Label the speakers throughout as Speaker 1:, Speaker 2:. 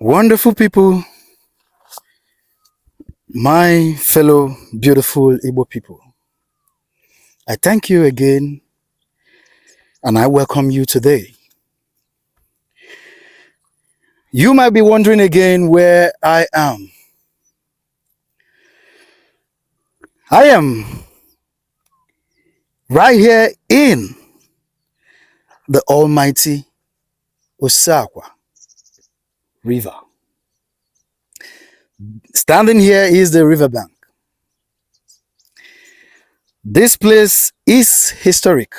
Speaker 1: Wonderful people, my fellow beautiful Igbo people, I thank you again and I welcome you today. You might be wondering again where I am. I am right here in the almighty OSEAKWA River. Standing here is the riverbank. This place is historic.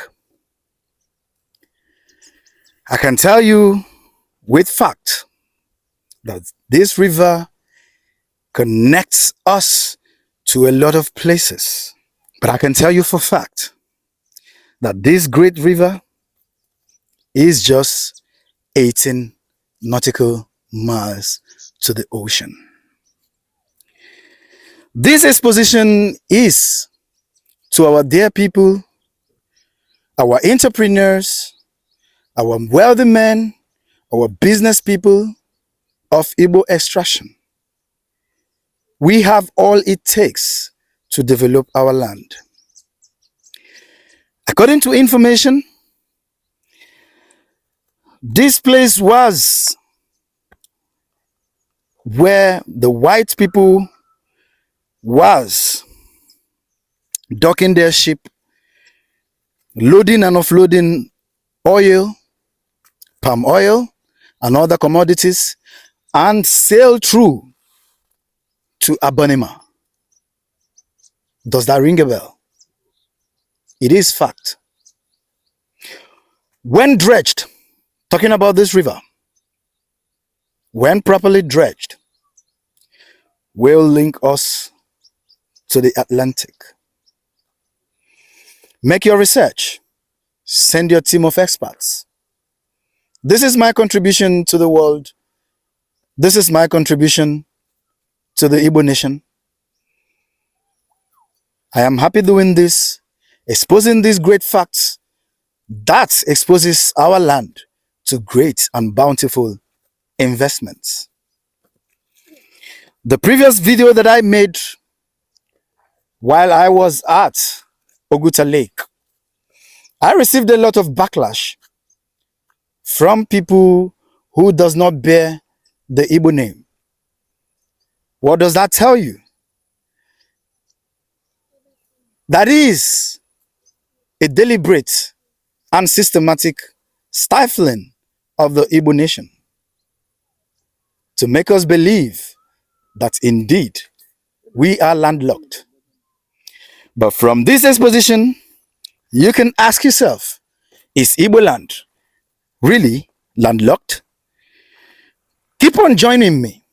Speaker 1: I can tell you with fact that this river connects us to a lot of places. But I can tell you for fact that this great river is just 18 nautical miles to the ocean. This exposition is to our dear people, our entrepreneurs, our wealthy men, our business people of Igbo extraction. We have all it takes to develop our land. According to information, this place was where the white people was docking their ship, loading and offloading oil, palm oil, and other commodities, and sail through to Abonima. Does that ring a bell? It is fact. When dredged, talking about this river, when properly dredged, will link us to the Atlantic. Make your research. Send your team of experts. This is my contribution to the world. This is my contribution to the Igbo nation. I am happy doing this, exposing these great facts that exposes our land to great and bountiful investments. The previous video that I made while I was at Oguta Lake, I received a lot of backlash from people who does not bear the Igbo name. What does that tell you? That is a deliberate and systematic stifling of the Igbo nation to make us believe that indeed we are landlocked. But from this exposition, you can ask yourself, is Igbo land really landlocked? Keep on joining me.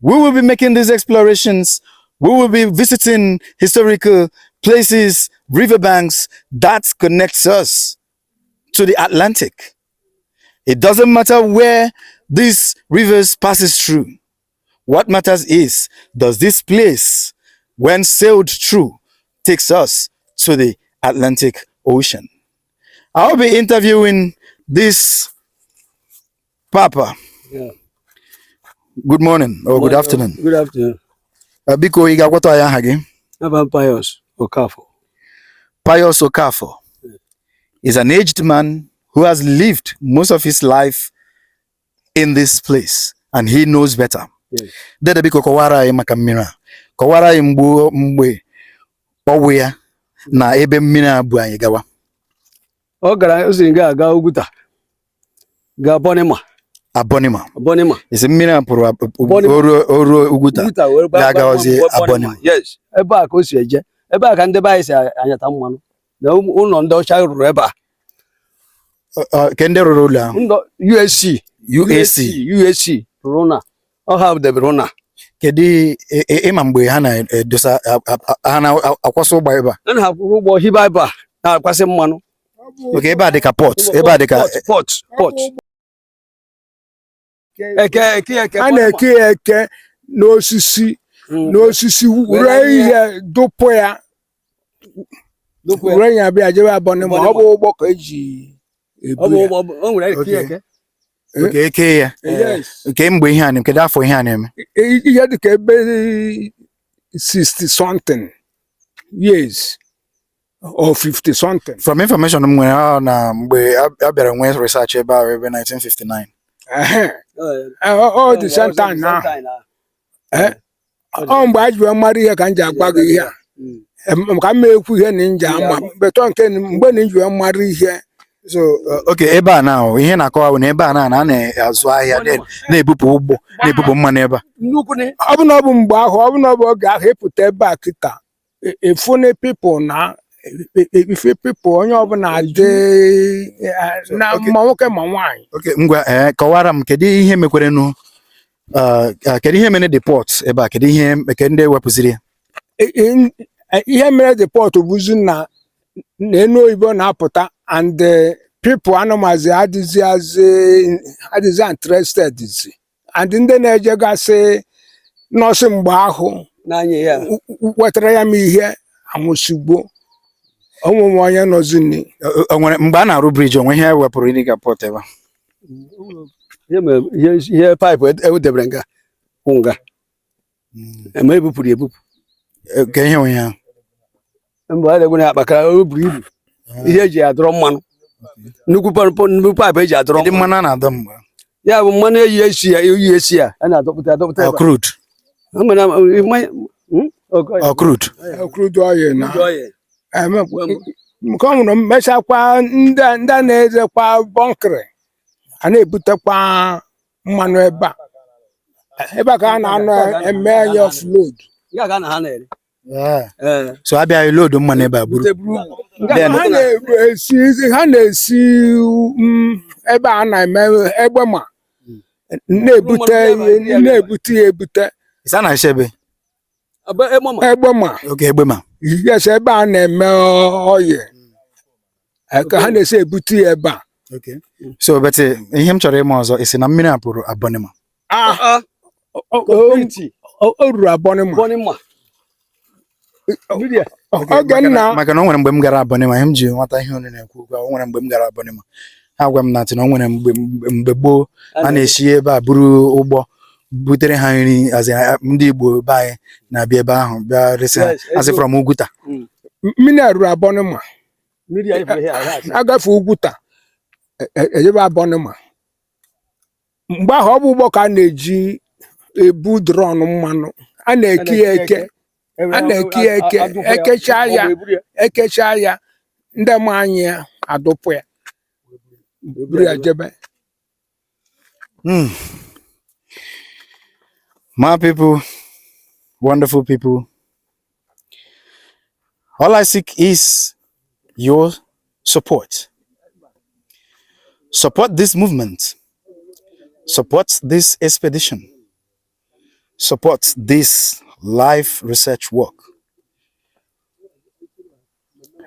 Speaker 1: We will be making these explorations. We will be visiting historical places, riverbanks that connects us to the Atlantic. It doesn't matter where these rivers passes through. What matters is, does this place, when sailed through, takes us to the Atlantic Ocean? I'll be interviewing this Papa.
Speaker 2: Yeah.
Speaker 1: Good morning or good afternoon.
Speaker 2: Good afternoon.
Speaker 1: Biko iga kwato aya hagi.
Speaker 2: I'm Pius Okafor.
Speaker 1: Pius Okafor is an aged man who has lived most of his life in this place and he knows better.
Speaker 2: Yes.
Speaker 1: Dede biko kowara makamira. Kowara mgbe owe ya na ebe mmiri abu anyị gawa.
Speaker 2: Ọ gara osi nga aga Oguta. Ga Abonima.
Speaker 1: Abonima. Is mmiri apụrụ oru Oguta. Ga ozi Abonima.
Speaker 2: Yes. Ebe a ka o si eje. Ebe a ka ndị be anyị si anyata mmanụ. Na ụlọ ndị ọcha rụrụ ebe a.
Speaker 1: Ke ndị rụrụ ụlọ ahụ?
Speaker 2: UAC rụrụ na. Ọ ha debere na.
Speaker 1: Kedu ịma mgbe ha na-edosa ha na-akwasị ụgbọ ebe a?
Speaker 2: A na-akwụrụ ụgbọ hiba ebe a na-akwasị mmanụ.
Speaker 1: Okay, ebe a dị ka port. Ebe a dị ka
Speaker 2: port.
Speaker 3: A na-eke eke n'osisi were ihe dụpụ ya were ya bịa jebe Abonima. Ọ bụ ụgbọ ka eji ebu ya.
Speaker 2: O nwere eke.
Speaker 1: Okay, eke ya.
Speaker 3: Yes.
Speaker 1: Okay, mgbe ihe a na-eme, kedu afọ ihe a na-eme?
Speaker 3: Ihe dị ka ebe 60 something years or 50 something.
Speaker 1: From information m nwere ọ na mgbe a bịara nwee research ebe ahụ ebe 1959.
Speaker 3: All the same time now. Ọ mgbe a ji wee mara ihe ka m ji agwa gị ihe a. Ka m ekwu ihe na nji ama betọ nke mgbe na nji wee mara ihe.
Speaker 1: So okay, ebe a na ihe na-akọwa bụ na ebe a na na-azụ ahịa na-ebupụ ụgbọ na-ebupụ mmanụ ebe a.
Speaker 3: Ọ bụ na ọ bụ mgbe ahụ, ọ bụ na ọ bụ oge ahụ ịpụta ebe a kịta efune people na ife people onye ọbụla dị na ma nwoke ma nwaanyị.
Speaker 1: Okay, ngwa kọwara m kedu ihe mekwerenụ kedu ihe mere deport ebe a, kedu ihe ndị ewepụziri ya?
Speaker 3: Ihe mere deport bụzi na enu oyibo na-apụta and people anụmazi adịzi interested and ndị na-ejegasị nọọsụ mgbe ahụ wetara ya m ihe amụsigbo ọnwụnwe onye nọzini.
Speaker 1: Nwere mgbe a na-arụ briji onwe ihe ewepụrụ ndị ga-apọt ebe a?
Speaker 2: ihe paịpụ edebere nga nga eme ebupụrụ ebupụ
Speaker 1: ka ihe nwe ya
Speaker 2: mgbe a na-egwe akpakara o buru ibu ihe eji adọrọ mmanụ nnukwu paịpụ eji adọrọ
Speaker 1: ndị mmanụ a na-adọ mgbe
Speaker 2: ya bụ mmanụ eyi esi ya a na-adọpụta
Speaker 1: crude
Speaker 3: oil na nke ọ nwụrụ mmechakwa ndị a na-ezekwa bọnkịrị a na-ebutekwa mmanụ ebe a ka a na-anọ eme ya offload.
Speaker 1: so abịaghị load mmanụ ebe a buru
Speaker 3: ha na-esi ebe a na-eme egbe ma na-ebute ya ebute.
Speaker 1: Isa na ebe
Speaker 3: egbe ma
Speaker 1: oge egbe ma
Speaker 3: yes, ebe a na-eme oyi ka ha na-esi ebute ya ebe a.
Speaker 1: okay, so but ihe m chọrọ ịma ọzọ isi na mmiri a pụrụ Abonima.
Speaker 3: O ruru Abonima.
Speaker 1: Maka na o nwere mgbe m gara Abonima, ihe m ji nwata ihe unu na-ekwu o nwere mgbe m gara Abonima ha gwa m na o nwere mgbe gboo a na-esi ebe a buru ụgbọ butere ha nri ndị Igbo be anyị na-abịa ebe ahụ bịa resi asị from Ugwuta.
Speaker 3: Mmiri ruru Abonima agafe Ugwuta ejebe Abonima. Mgbe ahụ ọ bụ ụgbọ ka a na-eji ebu dron mmanụ a na-eke ya ekechaa ya ndị ma anyị adụpụ ya buru ya jebe.
Speaker 1: My people, wonderful people, all I seek is your support. Support this movement. Support this expedition. Support this live research work.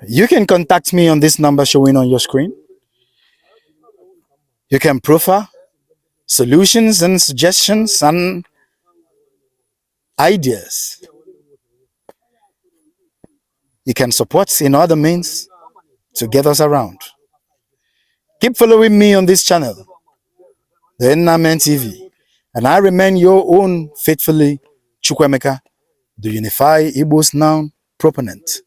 Speaker 1: You can contact me on this number showing on your screen. You can proffer solutions and suggestions and ideas. You can support in other means to get us around. Keep following me on this channel, the Nnamen TV, and I remain your own faithfully Chukwemeka, the Unify Igbo's Now proponent.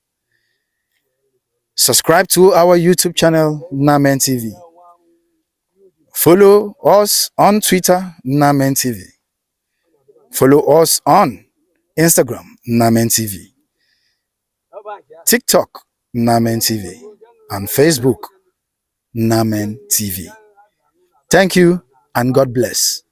Speaker 1: Subscribe to our YouTube channel, Nnamen TV. Follow us on Twitter, Nnamen TV. Follow us on Instagram, Nnamen TV. TikTok, Nnamen TV. And Facebook, Nnamen TV. Thank you and God bless.